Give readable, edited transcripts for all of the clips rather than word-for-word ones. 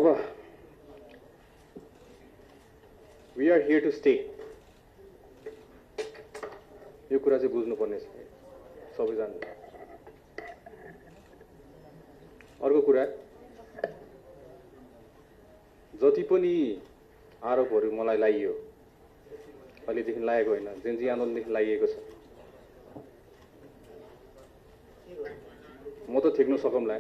अब we are here to stay. यो कुरा चाहिँ बुझ्नुपर्ने छ सबैजना। अर्को कुरा, जति पनि आरोपहरू मलाई लाइयो, अहिलेदेखि लागेको होइन, जेनजी आन्दोलनदेखि लाइएको छ, म त ठेक्न सकौँला।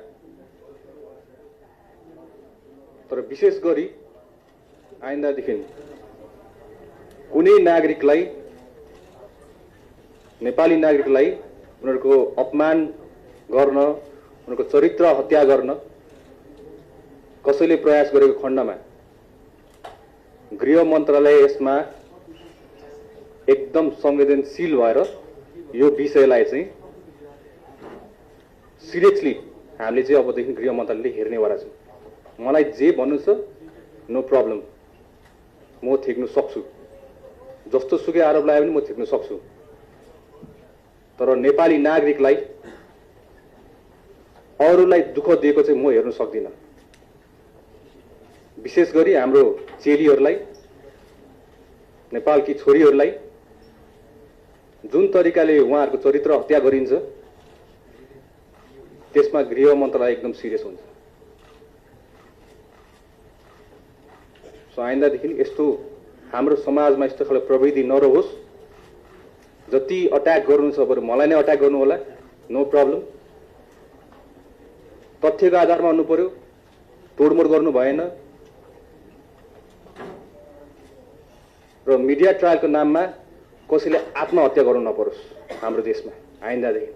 तर विशेष गरी आइन्दादेखि कुनै नागरिकलाई, नेपाली नागरिकलाई उनीहरूको अपमान गर्न, उनीहरूको चरित्र हत्या गर्न कसैले प्रयास गरेको खण्डमा गृह मन्त्रालय यसमा एकदम संवेदनशील भएर यो विषयलाई चाहिँ सिरियसली हामीले चाहिँ अबदेखि गृह मन्त्रालयले हेर्नेवाला छौँ। मलाई जे भन्नु छ नो प्रब्लम, म ठेक्नु सक्छु, जस्तो सुकै आरोप लगायो भने म ठेक्नु सक्छु। तर नेपाली नागरिकलाई, अरूलाई दुःख दिएको चाहिँ म हेर्न सक्दिनँ। विशेष गरी हाम्रो चेलीहरूलाई, नेपालकी छोरीहरूलाई जुन तरिकाले उहाँहरूको चरित्र हत्या गरिन्छ त्यसमा गृह मन्त्रालय एकदम सिरियस हुन्छ। सो आइन्दादेखि यस्तो हाम्रो समाजमा यस्तो खालको प्रवृत्ति नरहोस्। जति अट्याक गर्नु छ बरु मलाई नै अट्याक गर्नु होला, नो प्रब्लम। तथ्यको आधारमा हुनु पर्यो, तोडमोड गर्नु भएन। र मिडिया ट्रायलको नाममा कसैले आत्महत्या गर्नु नपरोस् हाम्रो देशमा आइन्दादेखि।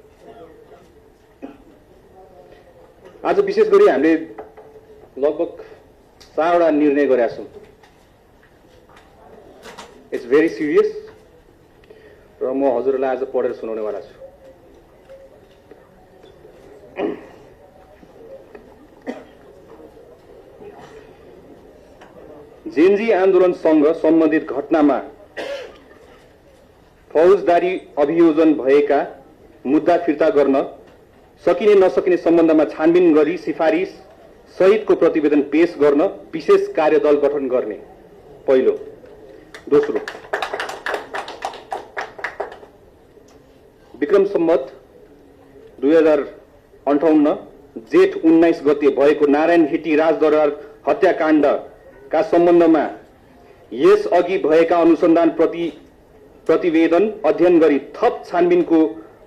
आज विशेष गरी हामीले लगभग 4वटा निर्णय गरेका छौँ। इट्स भेरी सिरियस र म हजुरलाई आज पढेर सुनाउनेवाला छु। जेनजी आन्दोलनसँग सम्बन्धित घटनामा फौजदारी अभियोजन भएका मुद्दा फिर्ता गर्न सकिने नसकिने सम्बन्धमा छानबिन गरी सिफारिस सहितको प्रतिवेदन पेश गर्न विशेष कार्यदल गठन गर्ने पहिलो। दोस्रो, विक्रम सम्वत 2058 जेठ 19 गते भएको नारायण हिटी राजदरबार हत्याकाण्डका सम्बन्धमा यस अघि भएका अनुसन्धान प्रतिवेदन अध्ययन गरी थप छानबिनको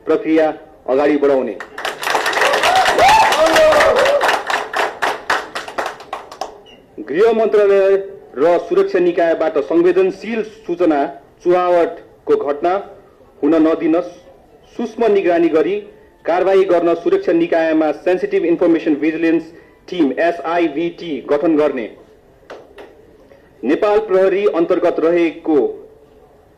प्रक्रिया अगाडि बढाउने। गृह मन्त्रालय र सुरक्षा निकायबाट संवेदनशील सूचना चुहावटको घटना हुन नदिन सूक्ष्म निगरानी गरी कारबाही गर्न सुरक्षा निकायमा sensitive information vigilance team SIVT गठन गर्ने। नेपाल प्रहरी अन्तर्गत रहेको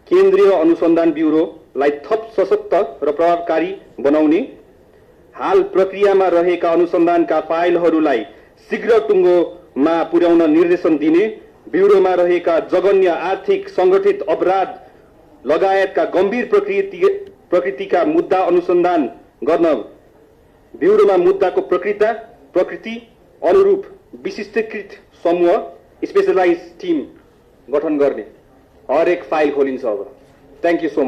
केन्द्रीय अनुसन्धान ब्युरोलाई थप सशक्त र प्रभावकारी बनाउने। हाल प्रक्रियामा रहेका अनुसन्धानका फाइलहरूलाई शीघ्र टुङ्गोमा पुर्याउन निर्देशन दिने। ब्युरोमा रहेका जघन्य आर्थिक संगठित अपराध लगायतका गम्भीर प्रकृतिका मुद्दा अनुसन्धान गर्न ब्युरोमा मुद्दाको प्रकृति अनुरूप विशिष्टीकृत समूह स्पेशलाइज टिम गठन गर्ने। हरेक फाइल खोलिन्छ अब। Thank you so much.